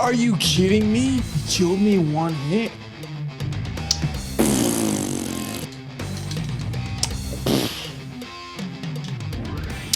Are you kidding me? He killed me in one hit.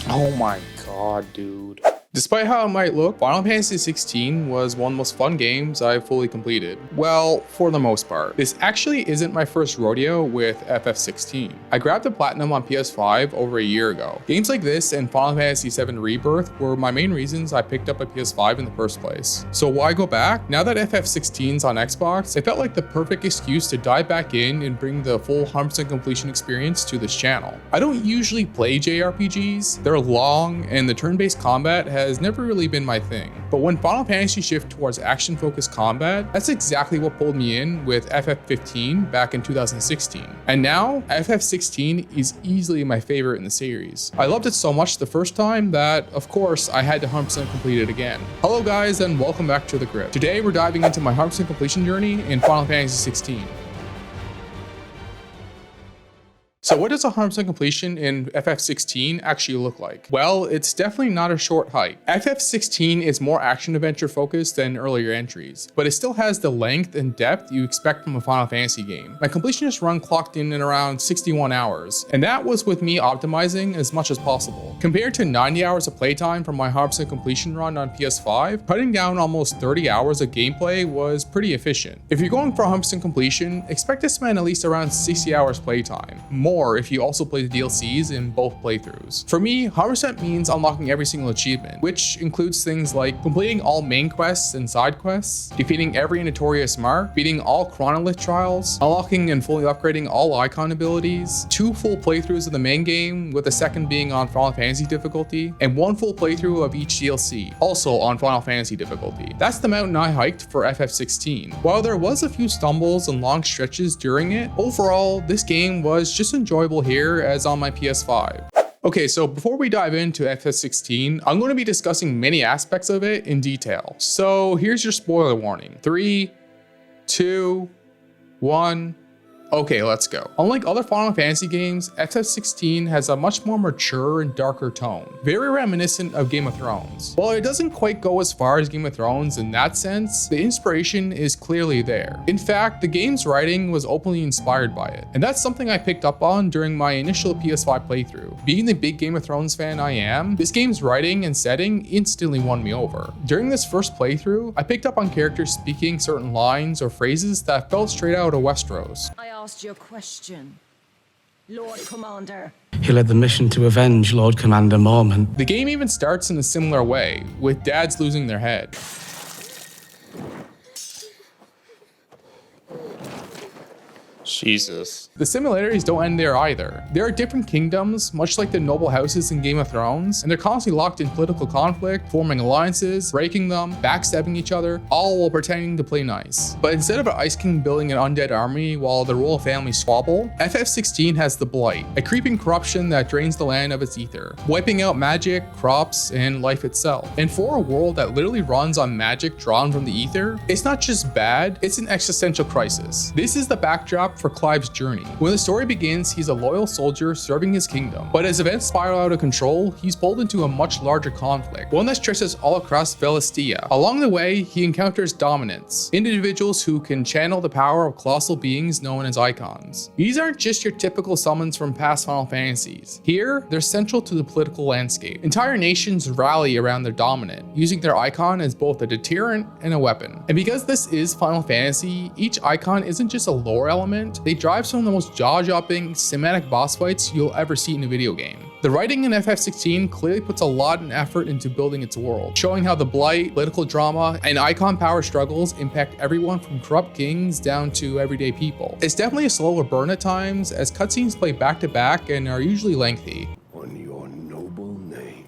Oh my god, dude. Despite how it might look, Final Fantasy XVI was one of the most fun games I've fully completed. Well, for the most part. This actually isn't my first rodeo with FF16. I grabbed the Platinum on PS5 over a year ago. Games like this and Final Fantasy VII Rebirth were my main reasons I picked up a PS5 in the first place. So why go back? Now that FF16's on Xbox, it felt like the perfect excuse to dive back in and bring the full 100% completion experience to this channel. I don't usually play JRPGs. They're long and the turn-based combat has never really been my thing. But when Final Fantasy shifted towards action-focused combat, that's exactly what pulled me in with FF15 back in 2016. And now, FF16 is easily my favorite in the series. I loved it so much the first time that, of course, I had to 100% complete it again. Hello guys, and welcome back to the Crypt. Today we're diving into my 100% completion journey in Final Fantasy 16. So what does 100% completion in FF16 actually look like? Well, it's definitely not a short hike. FF16 is more action-adventure focused than earlier entries, but it still has the length and depth you expect from a Final Fantasy game. My completionist run clocked in around 61 hours, and that was with me optimizing as much as possible. Compared to 90 hours of playtime from my 100% completion run on PS5, cutting down almost 30 hours of gameplay was pretty efficient. If you're going for 100% completion, expect to spend at least around 60 hours playtime. More if you also play the DLCs in both playthroughs. For me, 100% means unlocking every single achievement, which includes things like completing all main quests and side quests, defeating every notorious mark, beating all chronolith trials, unlocking and fully upgrading all icon abilities, 2 full playthroughs of the main game, with the second being on Final Fantasy difficulty, and 1 full playthrough of each DLC, also on Final Fantasy difficulty. That's the mountain I hiked for FF16. While there was a few stumbles and long stretches during it, overall, this game was just enjoyable here as on my PS5. Okay, so before we dive into FF16, I'm going to be discussing many aspects of it in detail. So here's your spoiler warning. 3, 2, 1. Okay, let's go. Unlike other Final Fantasy games, FF16 has a much more mature and darker tone, very reminiscent of Game of Thrones. While it doesn't quite go as far as Game of Thrones in that sense, the inspiration is clearly there. In fact, the game's writing was openly inspired by it, and that's something I picked up on during my initial PS5 playthrough. Being the big Game of Thrones fan I am, this game's writing and setting instantly won me over. During this first playthrough, I picked up on characters speaking certain lines or phrases that felt straight out of Westeros. I asked your question, Lord Commander. He led the mission to avenge Lord Commander Mormont. The game even starts in a similar way, with dads losing their head. Jesus. The similarities don't end there either. There are different kingdoms, much like the noble houses in Game of Thrones, and they're constantly locked in political conflict, forming alliances, breaking them, backstabbing each other, all while pretending to play nice. But instead of an Ice King building an undead army while the royal family squabble, FF16 has the Blight, a creeping corruption that drains the land of its ether, wiping out magic, crops, and life itself. And for a world that literally runs on magic drawn from the ether, it's not just bad, it's an existential crisis. This is the backdrop for Clive's journey. When the story begins, he's a loyal soldier serving his kingdom, but as events spiral out of control, he's pulled into a much larger conflict, one that stretches all across Velistia. Along the way, he encounters dominants, individuals who can channel the power of colossal beings known as icons. These aren't just your typical summons from past Final Fantasies. Here, they're central to the political landscape. Entire nations rally around their dominant, using their icon as both a deterrent and a weapon. And because this is Final Fantasy, each icon isn't just a lore element, they drive some of the most jaw-dropping cinematic boss fights you'll ever see in a video game. The writing in FF16 clearly puts a lot of effort into building its world, showing how the Blight, political drama, and icon power struggles impact everyone from corrupt kings down to everyday people. It's definitely a slower burn at times, as cutscenes play back to back and are usually lengthy. On your noble name.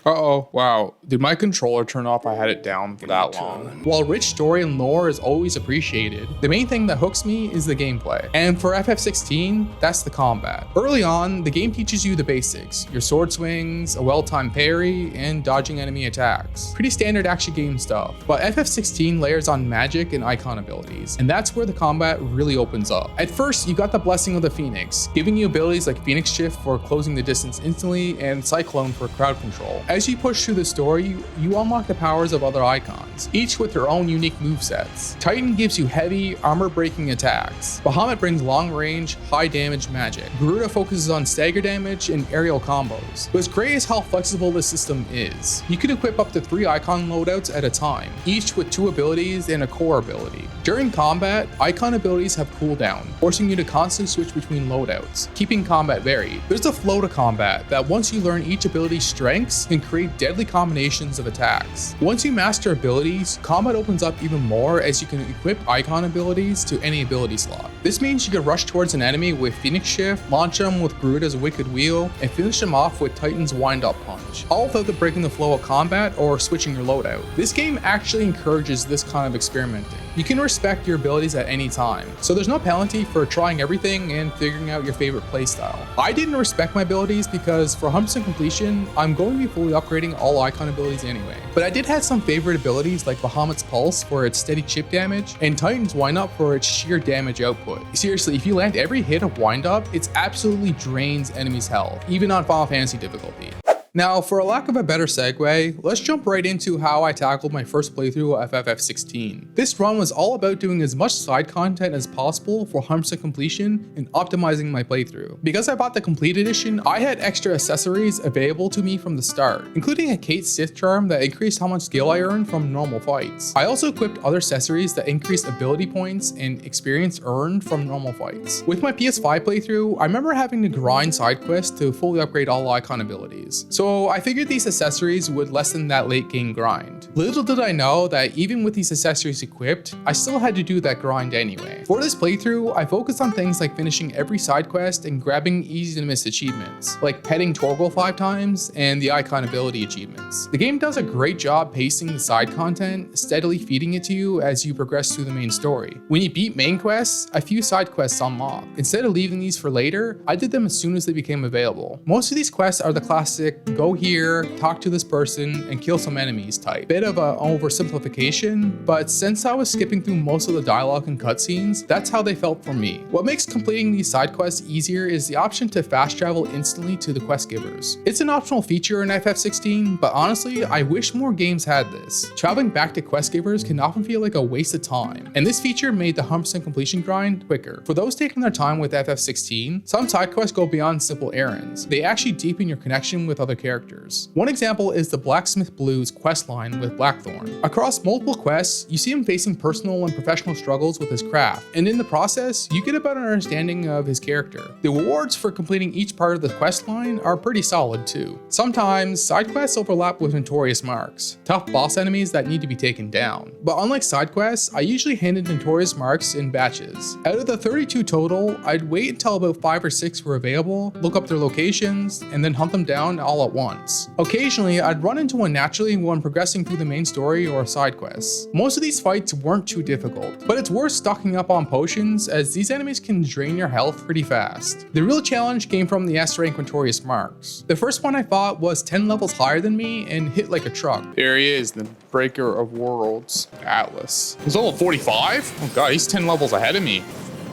Uh-oh, wow. Did my controller turn off? I had it down for that long. While rich story and lore is always appreciated, the main thing that hooks me is the gameplay. And for FF16, that's the combat. Early on, the game teaches you the basics, your sword swings, a well-timed parry, and dodging enemy attacks. Pretty standard action game stuff. But FF16 layers on magic and icon abilities, and that's where the combat really opens up. At first, you got the Blessing of the Phoenix, giving you abilities like Phoenix Shift for closing the distance instantly and Cyclone for crowd control. As you push through the story, you unlock the powers of other icons, each with their own unique movesets. Titan gives you heavy, armor-breaking attacks. Bahamut brings long-range, high-damage magic. Garuda focuses on stagger damage and aerial combos. What's great is how flexible this system is. You can equip up to 3 icon loadouts at a time, each with 2 abilities and a core ability. During combat, icon abilities have cooldown, forcing you to constantly switch between loadouts, keeping combat varied. There's a flow to combat that once you learn each ability's strengths, can create deadly combinations of attacks. Once you master abilities, combat opens up even more as you can equip icon abilities to any ability slot. This means you can rush towards an enemy with Phoenix Shift, launch them with Garuda's Wicked Wheel, and finish them off with Titan's Wind-Up Punch, all without breaking the flow of combat or switching your loadout. This game actually encourages this kind of experimenting. You can respect your abilities at any time, so there's no penalty for trying everything and figuring out your favorite playstyle. I didn't respect my abilities because for 100% completion, I'm going to be fully upgrading all icon abilities anyway. But I did have some favorite abilities like Bahamut's Pulse for its steady chip damage, and Titan's Wind-Up for its sheer damage output. Seriously, if you land every hit of Wind-Up, it absolutely drains enemies' health, even on Final Fantasy difficulty. Now, for a lack of a better segue, let's jump right into how I tackled my first playthrough of FF16. This run was all about doing as much side content as possible for 100% completion and optimizing my playthrough. Because I bought the Complete Edition, I had extra accessories available to me from the start, including a Kate Sith charm that increased how much skill I earned from normal fights. I also equipped other accessories that increased ability points and experience earned from normal fights. With my PS5 playthrough, I remember having to grind side quests to fully upgrade all icon abilities. So I figured these accessories would lessen that late game grind. Little did I know that even with these accessories equipped, I still had to do that grind anyway. For this playthrough, I focused on things like finishing every side quest and grabbing easy to miss achievements, like petting Torgal 5 times and the icon ability achievements. The game does a great job pacing the side content, steadily feeding it to you as you progress through the main story. When you beat main quests, a few side quests unlock. Instead of leaving these for later, I did them as soon as they became available. Most of these quests are the classic go here, talk to this person, and kill some enemies type. Bit of an oversimplification, but since I was skipping through most of the dialogue and cutscenes, that's how they felt for me. What makes completing these side quests easier is the option to fast travel instantly to the quest givers. It's an optional feature in FF16, but honestly, I wish more games had this. Traveling back to quest givers can often feel like a waste of time, and this feature made the 100% completion grind quicker. For those taking their time with FF16, some side quests go beyond simple errands. They actually deepen your connection with other characters. One example is the Blacksmith Blues questline with Blackthorn. Across multiple quests, you see him facing personal and professional struggles with his craft, and in the process, you get a better understanding of his character. The rewards for completing each part of the questline are pretty solid too. Sometimes, side quests overlap with notorious marks, tough boss enemies that need to be taken down. But unlike side quests, I usually handed notorious marks in batches. Out of the 32 total, I'd wait until about 5 or 6 were available, look up their locations, and then hunt them down all at once. Occasionally, I'd run into one naturally when progressing through the main story or side quests. Most of these fights weren't too difficult, but it's worth stocking up on potions as these enemies can drain your health pretty fast. The real challenge came from the S rank notorious marks. The first one I fought was 10 levels higher than me and hit like a truck. There he is, the Breaker of Worlds, Atlas. He's level 45? Oh god, he's 10 levels ahead of me.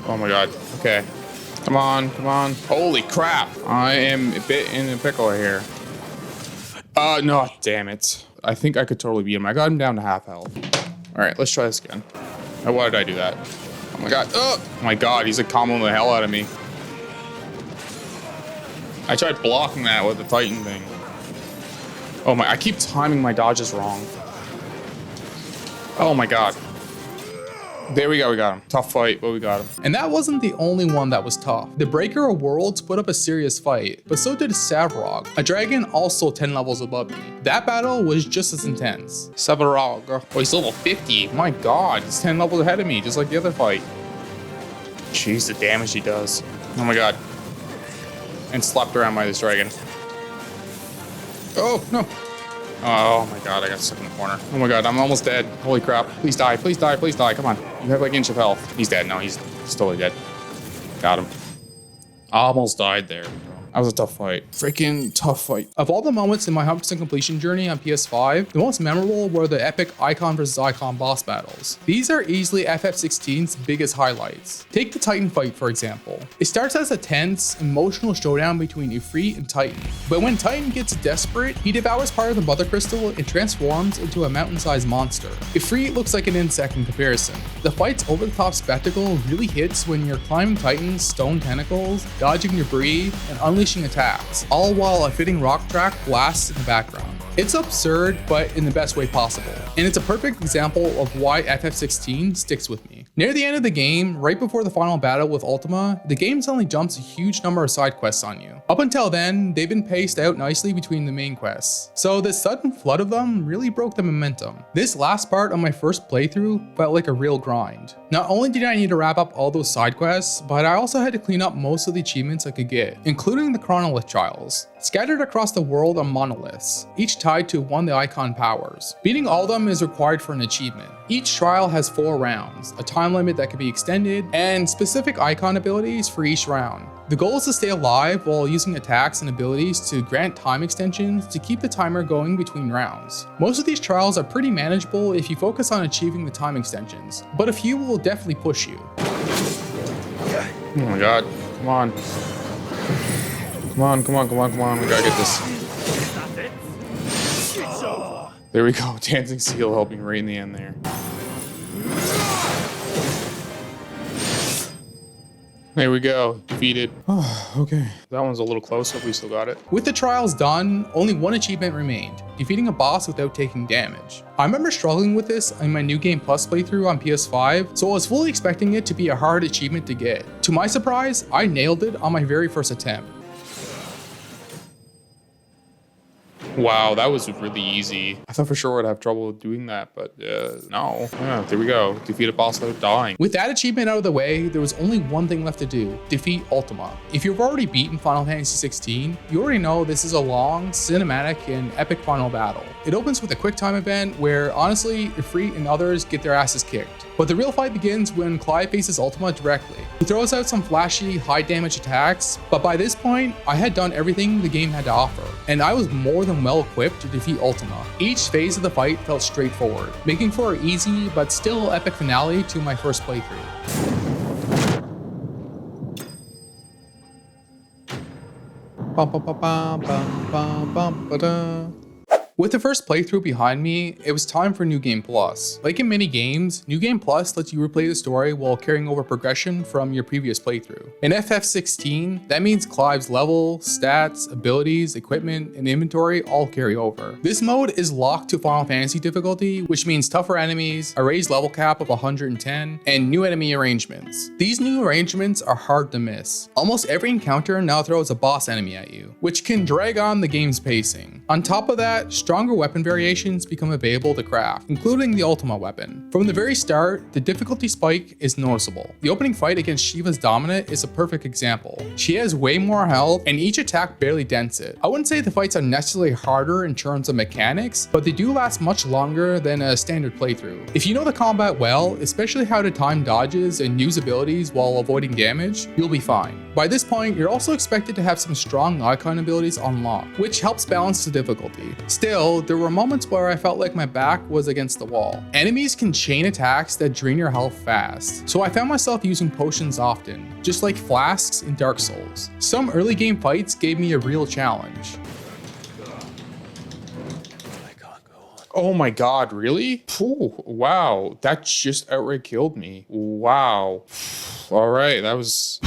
Oh my god, okay. Come on, come on. Holy crap, I am a bit in a pickle here. No, damn it. I think I could totally beat him. I got him down to half health. All right, let's try this again. Now, why did I do that? Oh my god, he's like comboing the hell out of me. I tried blocking that with the Titan thing. Oh my, I keep timing my dodges wrong. Oh my god. There we go, we got him. Tough fight, but we got him. And that wasn't the only one that was tough. The Breaker of Worlds put up a serious fight, but so did Savrog, a dragon also 10 levels above me. That battle was just as intense. Savrog. Oh, he's level 50. My god, he's 10 levels ahead of me, just like the other fight. Jeez, the damage he does. Oh my god. And slapped around by this dragon. Oh, no. Oh my god, I got stuck in the corner. Oh my god, I'm almost dead. Holy crap. Please die, please die, please die. Come on. You have like an inch of health. He's dead. No, he's totally dead. Got him. Almost died there. That was a tough fight. Freaking tough fight. Of all the moments in my 100% completion journey on PS5, the most memorable were the epic icon versus icon boss battles. These are easily FF16's biggest highlights. Take the Titan fight for example. It starts as a tense, emotional showdown between Ifrit and Titan, but when Titan gets desperate, he devours part of the Mother Crystal and transforms into a mountain-sized monster. Ifrit looks like an insect in comparison. The fight's over-the-top spectacle really hits when you're climbing Titan's stone tentacles, dodging debris, and unleashing attacks, all while a fitting rock track blasts in the background. It's absurd, but in the best way possible, and it's a perfect example of why FF16 sticks with me. Near the end of the game, right before the final battle with Ultima, the game suddenly jumps a huge number of side quests on you. Up until then, they've been paced out nicely between the main quests, so this sudden flood of them really broke the momentum. This last part of my first playthrough felt like a real grind. Not only did I need to wrap up all those side quests, but I also had to clean up most of the achievements I could get, including the Chronolith trials. Scattered across the world are monoliths, each tied to one of the icon powers. Beating all of them is required for an achievement. Each trial has 4 rounds, a time limit that can be extended, and specific icon abilities for each round. The goal is to stay alive while using attacks and abilities to grant time extensions to keep the timer going between rounds. Most of these trials are pretty manageable if you focus on achieving the time extensions, but a few will definitely push you. Oh my god. Come on. Come on, come on, come on, come on. We gotta get this. There we go. Dancing Seal helping right in the end there. There we go. Defeated. Oh, okay. That one's a little close, but we still got it. With the trials done, only one achievement remained, defeating a boss without taking damage. I remember struggling with this in my New Game Plus playthrough on PS5, so I was fully expecting it to be a hard achievement to get. To my surprise, I nailed it on my very first attempt. Wow, that was really easy. I thought for sure I'd have trouble doing that, but no. Yeah, there we go. Defeat a boss without dying. With that achievement out of the way, there was only one thing left to do: defeat Ultima. If you've already beaten Final Fantasy XVI, you already know this is a long, cinematic, and epic final battle. It opens with a quick time event where, honestly, Ifrit and others get their asses kicked. But the real fight begins when Clive faces Ultima directly. He throws out some flashy, high damage attacks, but by this point, I had done everything the game had to offer, and I was more than well equipped to defeat Ultima. Each phase of the fight felt straightforward, making for an easy but still epic finale to my first playthrough. Bum, bum, bum, bum, bum, bum, bum, ba-da. With the first playthrough behind me, it was time for New Game Plus. Like in many games, New Game Plus lets you replay the story while carrying over progression from your previous playthrough. In FF16, that means Clive's level, stats, abilities, equipment, and inventory all carry over. This mode is locked to Final Fantasy difficulty, which means tougher enemies, a raised level cap of 110, and new enemy arrangements. These new arrangements are hard to miss. Almost every encounter now throws a boss enemy at you, which can drag on the game's pacing. On top of that, stronger weapon variations become available to craft, including the Ultima weapon. From the very start, the difficulty spike is noticeable. The opening fight against Shiva's Dominant is a perfect example. She has way more health, and each attack barely dents it. I wouldn't say the fights are necessarily harder in terms of mechanics, but they do last much longer than a standard playthrough. If you know the combat well, especially how to time dodges and use abilities while avoiding damage, you'll be fine. By this point, you're also expected to have some strong icon abilities unlocked, which helps balance the difficulty. Still, there were moments where I felt like my back was against the wall. Enemies can chain attacks that drain your health fast, so I found myself using potions often, just like flasks in Dark Souls. Some early game fights gave me a real challenge. Oh my god, really? Ooh, wow, that just outright killed me. Wow. All right, that was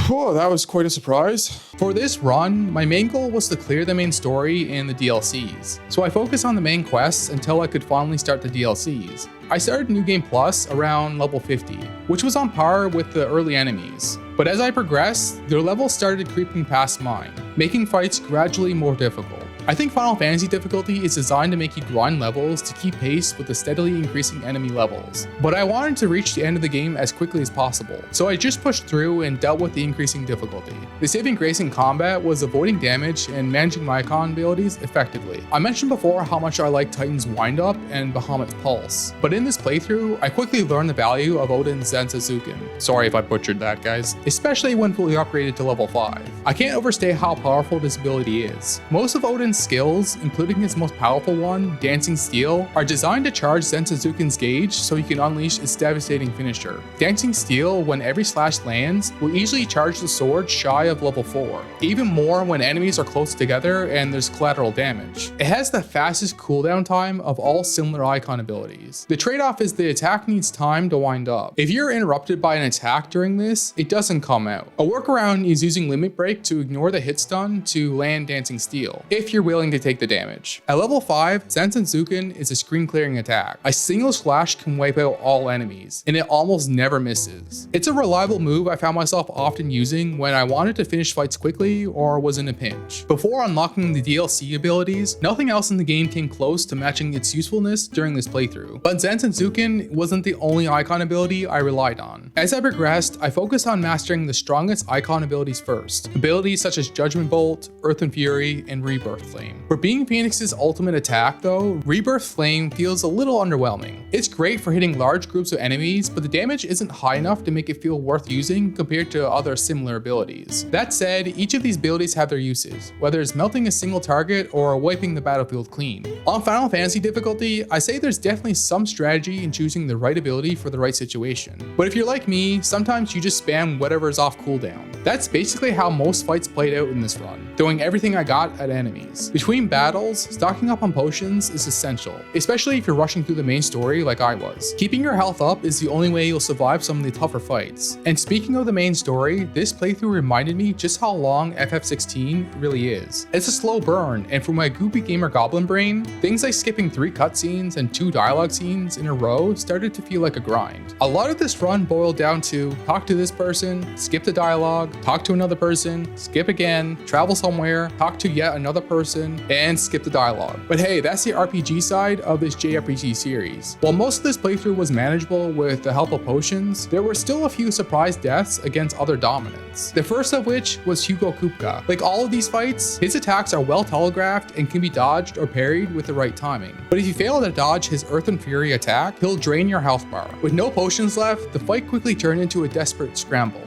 quite a surprise. For this run, my main goal was to clear the main story and the DLCs, so I focused on the main quests until I could finally start the DLCs. I started New Game Plus around level 50, which was on par with the early enemies. But as I progressed, their levels started creeping past mine, making fights gradually more difficult. I think Final Fantasy difficulty is designed to make you grind levels to keep pace with the steadily increasing enemy levels. But I wanted to reach the end of the game as quickly as possible, so I just pushed through and dealt with the increasing difficulty. The saving grace in combat was avoiding damage and managing my icon abilities effectively. I mentioned before how much I like Titan's Windup and Bahamut's Pulse, but in this playthrough, I quickly learned the value of Odin's Zanzazuken. Sorry if I butchered that, guys. Especially when fully upgraded to level 5. I can't overstate how powerful this ability is. Most of Odin's skills, including his most powerful one, Dancing Steel, are designed to charge Zanzazuken's gauge so he can unleash its devastating finisher. Dancing Steel, when every slash lands, will easily charge the sword shy of level 4, even more when enemies are close together and there's collateral damage. It has the fastest cooldown time of all similar icon abilities. The trade-off is the attack needs time to wind up. If you're interrupted by an attack during this, it doesn't come out. A workaround is using Limit Break to ignore the hit stun to land Dancing Steel, if you're willing to take the damage. At level 5, Zanzazuken is a screen clearing attack. A single slash can wipe out all enemies, and it almost never misses. It's a reliable move I found myself often using when I wanted to finish fights quickly or was in a pinch. Before unlocking the DLC abilities, nothing else in the game came close to matching its usefulness during this playthrough. But Zanzazuken wasn't the only icon ability I relied on. As I progressed, I focused on mastering the strongest icon abilities first. Abilities such as Judgment Bolt, Earth and Fury, and Rebirth Flame. For being Phoenix's ultimate attack though, Rebirth Flame feels a little underwhelming. It's great for hitting large groups of enemies, but the damage isn't high enough to make it feel worth using compared to other similar abilities. That said, each of these abilities have their uses, whether it's melting a single target or wiping the battlefield clean. On Final Fantasy difficulty, I say there's definitely some strategy in choosing the right ability for the right situation. But if you're like me, sometimes you just spam whatever's off cooldown. That's basically how most fights played out in this run, throwing everything I got at enemies. Between battles, stocking up on potions is essential, especially if you're rushing through the main story like I was. Keeping your health up is the only way you'll survive some of the tougher fights. And speaking of the main story, this playthrough reminded me just how long FF16 really is. It's a slow burn, and for my goopy gamer goblin brain, things like skipping 3 cutscenes and 2 dialogue scenes in a row started to feel like a grind. A lot of this run boiled down to talk to this person, skip the dialogue, talk to another person, skip again, travel somewhere, talk to yet another person, and skip the dialogue. But hey, that's the RPG side of this JRPG series. While most of this playthrough was manageable with the help of potions, there were still a few surprise deaths against other dominants. The first of which was Hugo Kupka. Like all of these fights, his attacks are well telegraphed and can be dodged or parried with the right timing. But if you fail to dodge his Earth and Fury attack, he'll drain your health bar. With no potions left, the fight quickly turned into a desperate scramble.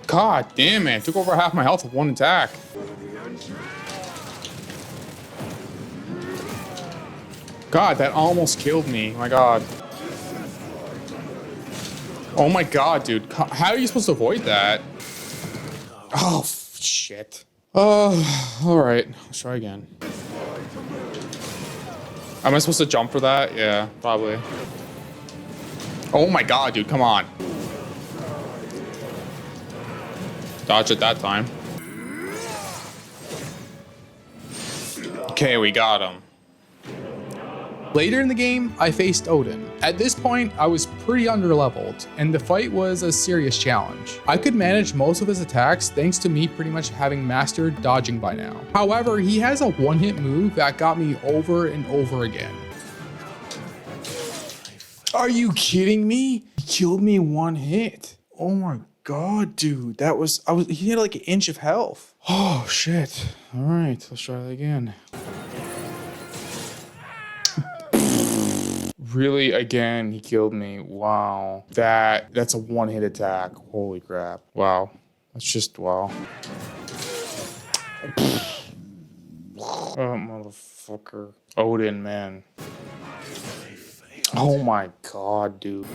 God damn it, took over half my health with one attack. God, that almost killed me. My God. Oh my God, dude. How are you supposed to avoid that? Oh, shit. Oh, all right. Let's try again. Am I supposed to jump for that? Yeah, probably. Oh my God, dude. Come on. Dodge it that time. Okay, we got him. Later in the game, I faced Odin. At this point, I was pretty underleveled, and the fight was a serious challenge. I could manage most of his attacks thanks to me pretty much having mastered dodging by now. However, he has a one-hit move that got me over and over again. Are you kidding me? He killed me one hit. Oh my God, dude, he had like an inch of health. Oh shit. All right, let's try that again. Really, again, he killed me. Wow. That's a one-hit attack. Holy crap. Wow. That's just, wow. Oh, motherfucker. Odin, man. Oh my God, dude.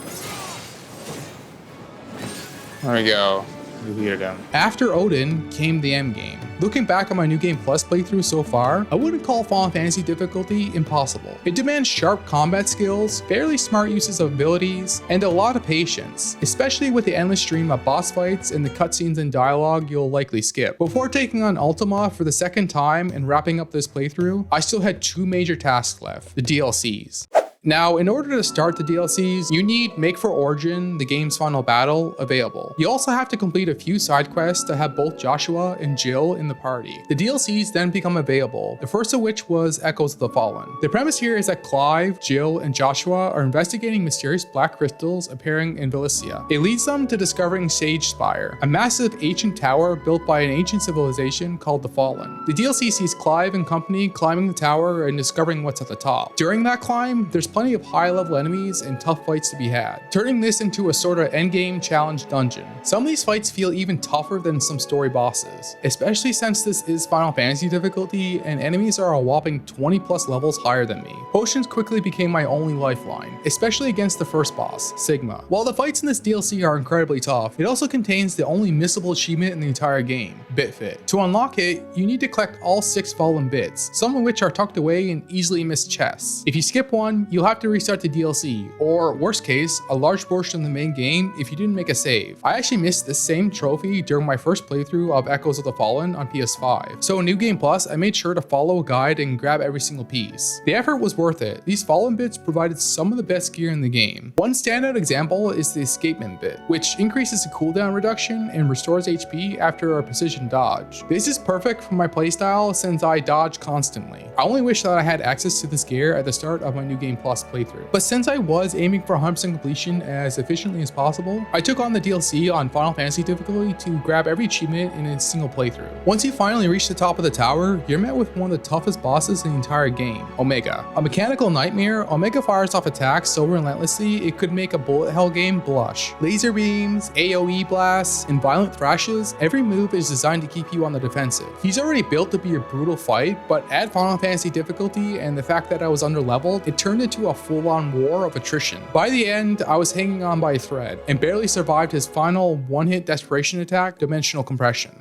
There we go. Defeated him. After Odin came the endgame. Looking back on my New Game Plus playthrough so far, I wouldn't call Final Fantasy difficulty impossible. It demands sharp combat skills, fairly smart uses of abilities, and a lot of patience, especially with the endless stream of boss fights and the cutscenes and dialogue you'll likely skip. Before taking on Ultima for the second time and wrapping up this playthrough, I still had 2 major tasks left, the DLCs. Now, in order to start the DLCs, you need Make for Origin, the game's final battle, available. You also have to complete a few side quests to have both Joshua and Jill in the party. The DLCs then become available, the first of which was Echoes of the Fallen. The premise here is that Clive, Jill, and Joshua are investigating mysterious black crystals appearing in Valencia. It leads them to discovering Sage Spire, a massive ancient tower built by an ancient civilization called the Fallen. The DLC sees Clive and company climbing the tower and discovering what's at the top. During that climb, there's plenty of high-level enemies and tough fights to be had, turning this into a sort of endgame challenge dungeon. Some of these fights feel even tougher than some story bosses, especially since this is Final Fantasy difficulty and enemies are a whopping 20 plus levels higher than me. Potions quickly became my only lifeline, especially against the first boss, Sigma. While the fights in this DLC are incredibly tough, it also contains the only missable achievement in the entire game, BitFit. To unlock it, you need to collect all 6 fallen bits, some of which are tucked away in easily missed chests. If you skip one, you'll have to restart the DLC, or worst case, a large portion of the main game if you didn't make a save. I actually missed this same trophy during my first playthrough of Echoes of the Fallen on PS5. So in New Game Plus, I made sure to follow a guide and grab every single piece. The effort was worth it. These fallen bits provided some of the best gear in the game. One standout example is the escapement bit, which increases the cooldown reduction and restores HP after a precision dodge. This is perfect for my playstyle since I dodge constantly. I only wish that I had access to this gear at the start of my New Game Plus playthrough. But since I was aiming for 100% completion as efficiently as possible, I took on the DLC on Final Fantasy difficulty to grab every achievement in a single playthrough. Once you finally reach the top of the tower, you're met with one of the toughest bosses in the entire game, Omega. A mechanical nightmare, Omega fires off attacks so relentlessly it could make a bullet hell game blush. Laser beams, AoE blasts, and violent thrashes, every move is designed to keep you on the defensive. He's already built to be a brutal fight, but add Final Fantasy difficulty and the fact that I was underleveled, it turned into a full-on war of attrition. By the end, I was hanging on by a thread and barely survived his final one-hit desperation attack, Dimensional Compression.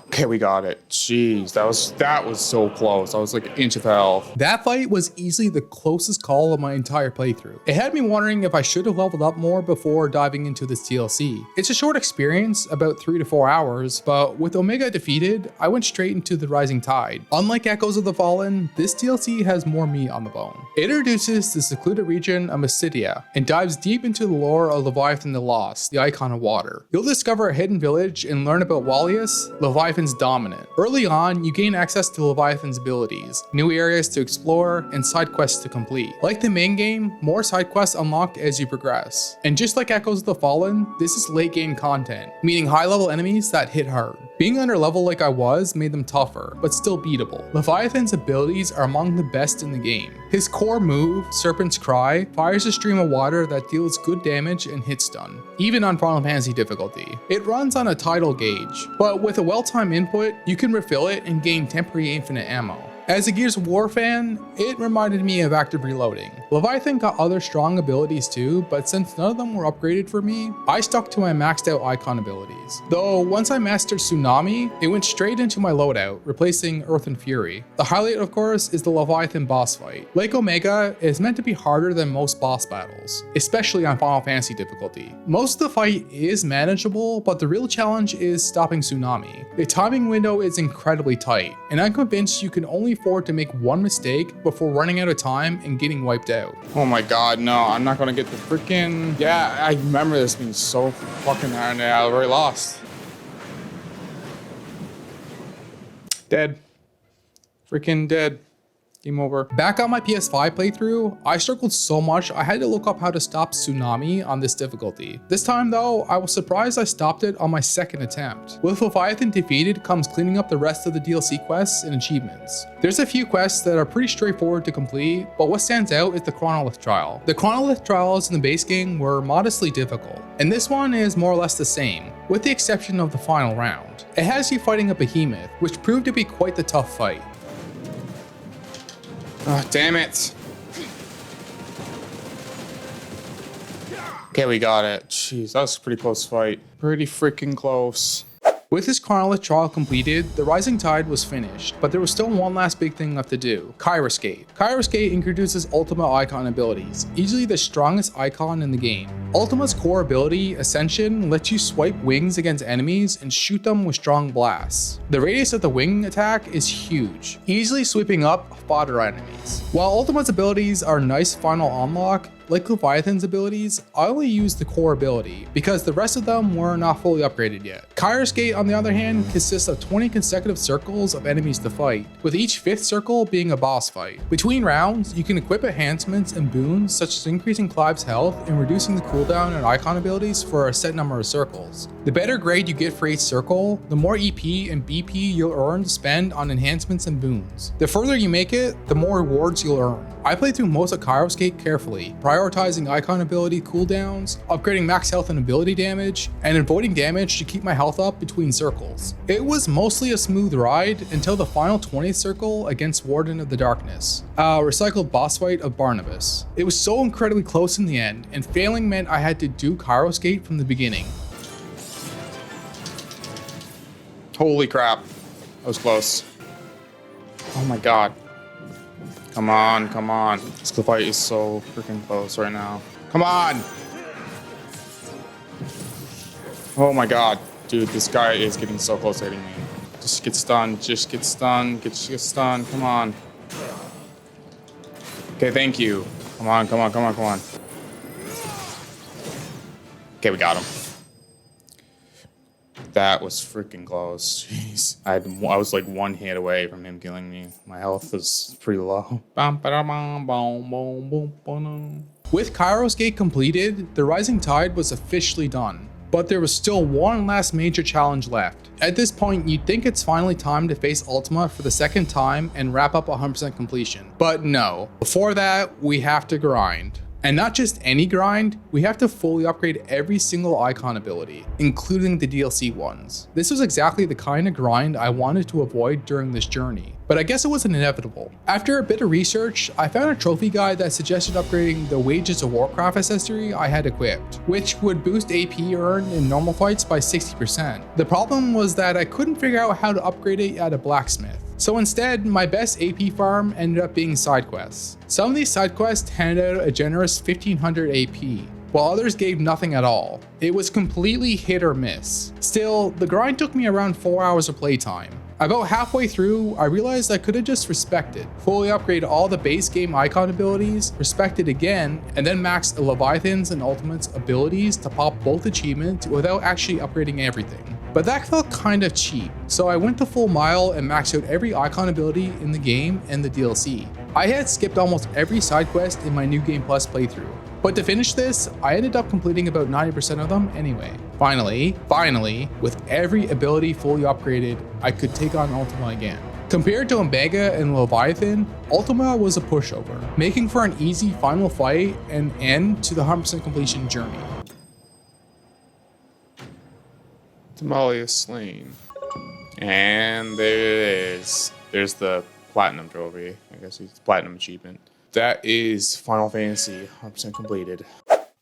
Okay, we got it. Jeez, that was so close. I was like an inch of health. That fight was easily the closest call of my entire playthrough. It had me wondering if I should have leveled up more before diving into this DLC. It's a short experience, about 3 to 4 hours, but with Omega defeated, I went straight into the Rising Tide. Unlike Echoes of the Fallen, this DLC has more meat on the bone. It introduces the secluded region of Mysidia and dives deep into the lore of Leviathan the Lost, the Icon of Water. You'll discover a hidden village and learn about Wallius, Leviathan's dominant. Early on, you gain access to Leviathan's abilities, new areas to explore, and side quests to complete. Like the main game, more side quests unlock as you progress. And just like Echoes of the Fallen, this is late game content, meaning high level enemies that hit hard. Being under level like I was made them tougher, but still beatable. Leviathan's abilities are among the best in the game. His core move, Serpent's Cry, fires a stream of water that deals good damage and hit stun, even on Final Fantasy difficulty. It runs on a tidal gauge, but with a well-timed input, you can refill it and gain temporary infinite ammo. As a Gears of War fan, it reminded me of active reloading. Leviathan got other strong abilities too, but since none of them were upgraded for me, I stuck to my maxed out icon abilities. Though once I mastered Tsunami, it went straight into my loadout, replacing Earth and Fury. The highlight of course is the Leviathan boss fight. Like Omega, it is meant to be harder than most boss battles, especially on Final Fantasy difficulty. Most of the fight is manageable, but the real challenge is stopping Tsunami. The timing window is incredibly tight, and I'm convinced you can only afford to make one mistake before running out of time and getting wiped out. Oh my god, no, I'm not gonna get the freaking... Yeah, I remember this being so fucking hard. Yeah, I already lost. Dead. Freaking dead. Game over. Back on my PS5 playthrough, I struggled so much I had to look up how to stop Tsunami on this difficulty. This time though, I was surprised I stopped it on my second attempt. With Leviathan defeated comes cleaning up the rest of the DLC quests and achievements. There's a few quests that are pretty straightforward to complete, but what stands out is the Chronolith trial. The Chronolith trials in the base game were modestly difficult, and this one is more or less the same, with the exception of the final round. It has you fighting a behemoth, which proved to be quite the tough fight. Oh, damn it. Okay, we got it. Jeez, that was a pretty close fight. Pretty freaking close. With this chronological trial completed, the Rising Tide was finished, but there was still one last big thing left to do: Kyroscape. Kyroscape introduces Ultima icon abilities, easily the strongest icon in the game. Ultima's core ability, Ascension, lets you swipe wings against enemies and shoot them with strong blasts. The radius of the wing attack is huge, easily sweeping up fodder enemies. While Ultima's abilities are a nice final unlock, like Leviathan's abilities, I only used the core ability because the rest of them were not fully upgraded yet. Kyroscape, on the other hand, consists of 20 consecutive circles of enemies to fight, with each 5th circle being a boss fight. Between rounds, you can equip enhancements and boons such as increasing Clive's health and reducing the cooldown and icon abilities for a set number of circles. The better grade you get for each circle, the more EP and BP you'll earn to spend on enhancements and boons. The further you make it, the more rewards you'll earn. I played through most of Kyroscape carefully, prioritizing icon ability cooldowns, upgrading max health and ability damage, and avoiding damage to keep my health up between circles. It was mostly a smooth ride until the final 20th circle against Warden of the Darkness, a recycled boss fight of Barnabas. It was so incredibly close in the end, and failing meant I had to do Kyroscape from the beginning. Holy crap. That was close. Oh my god. Come on, come on. This fight is so freaking close right now. Come on! Oh my god. Dude, this guy is getting so close to hitting me. Just get stunned, just get stunned, just get stunned. Come on. Okay, thank you. Come on, come on, come on, come on. Okay, we got him. That was freaking close. Jeez. I was like one hit away from him killing me. My health was pretty low. With Kyroscape completed, the Rising Tide was officially done. But there was still one last major challenge left. At this point, you'd think it's finally time to face Ultima for the second time and wrap up 100% completion. But no. Before that, we have to grind. And not just any grind, we have to fully upgrade every single icon ability, including the DLC ones. This was exactly the kind of grind I wanted to avoid during this journey, but I guess it wasn't inevitable. After a bit of research, I found a trophy guide that suggested upgrading the Wages of Warcraft accessory I had equipped, which would boost AP earned in normal fights by 60%. The problem was that I couldn't figure out how to upgrade it at a blacksmith. So instead, my best AP farm ended up being side quests. Some of these side quests handed out a generous 1500 AP, while others gave nothing at all. It was completely hit or miss. Still, the grind took me around 4 hours of playtime. About halfway through, I realized I could have just respected, fully upgrade all the base game icon abilities, respected again, and then maxed Leviathan's and Ultimate's abilities to pop both achievements without actually upgrading everything. But that felt kind of cheap, so I went the full mile and maxed out every icon ability in the game and the DLC. I had skipped almost every side quest in my New Game Plus playthrough. But to finish this, I ended up completing about 90% of them anyway. Finally, with every ability fully upgraded, I could take on Ultima again. Compared to Omega and Leviathan, Ultima was a pushover, making for an easy final fight and end to the 100% completion journey. Tamale is slain. And there it is. There's the platinum trophy. I guess it's platinum achievement. That is Final Fantasy 100% completed.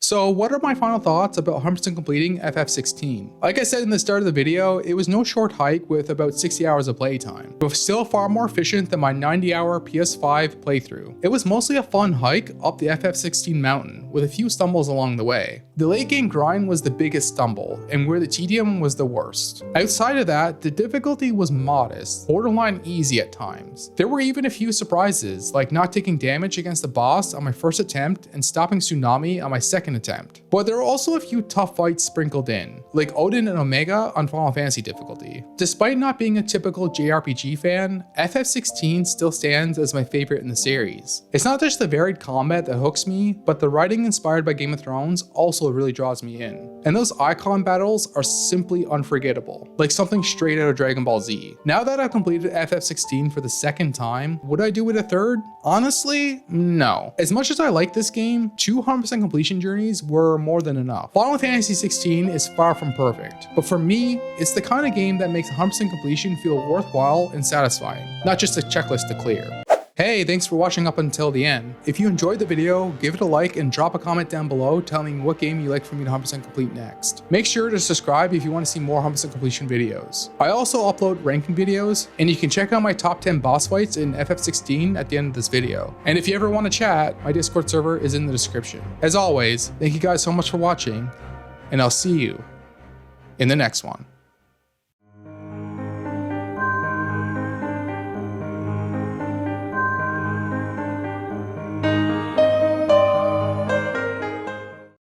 So what are my final thoughts about 100% completing FF16? Like I said in the start of the video, it was no short hike with about 60 hours of playtime, but still far more efficient than my 90-hour PS5 playthrough. It was mostly a fun hike up the FF16 mountain, with a few stumbles along the way. The late game grind was the biggest stumble, and where the tedium was the worst. Outside of that, the difficulty was modest, borderline easy at times. There were even a few surprises, like not taking damage against the boss on my first attempt and stopping Tsunami on my second attempt. But there were also a few tough fights sprinkled in, like Odin and Omega on Final Fantasy difficulty. Despite not being a typical JRPG fan, FF16 still stands as my favorite in the series. It's not just the varied combat that hooks me, but the writing inspired by Game of Thrones also really draws me in. And those icon battles are simply unforgettable, like something straight out of Dragon Ball Z. Now that I've completed FF16 for the second time, would I do it a third? Honestly, no. As much as I like this game, 200% completion journeys were more than enough. Final Fantasy XVI is far from perfect, but for me, it's the kind of game that makes 100% completion feel worthwhile and satisfying, not just a checklist to clear. Hey, thanks for watching up until the end. If you enjoyed the video, give it a like and drop a comment down below telling me what game you'd like for me to 100% complete next. Make sure to subscribe if you want to see more 100% completion videos. I also upload ranking videos, and you can check out my top 10 boss fights in FF16 at the end of this video. And if you ever want to chat, my Discord server is in the description. As always, thank you guys so much for watching, and I'll see you in the next one.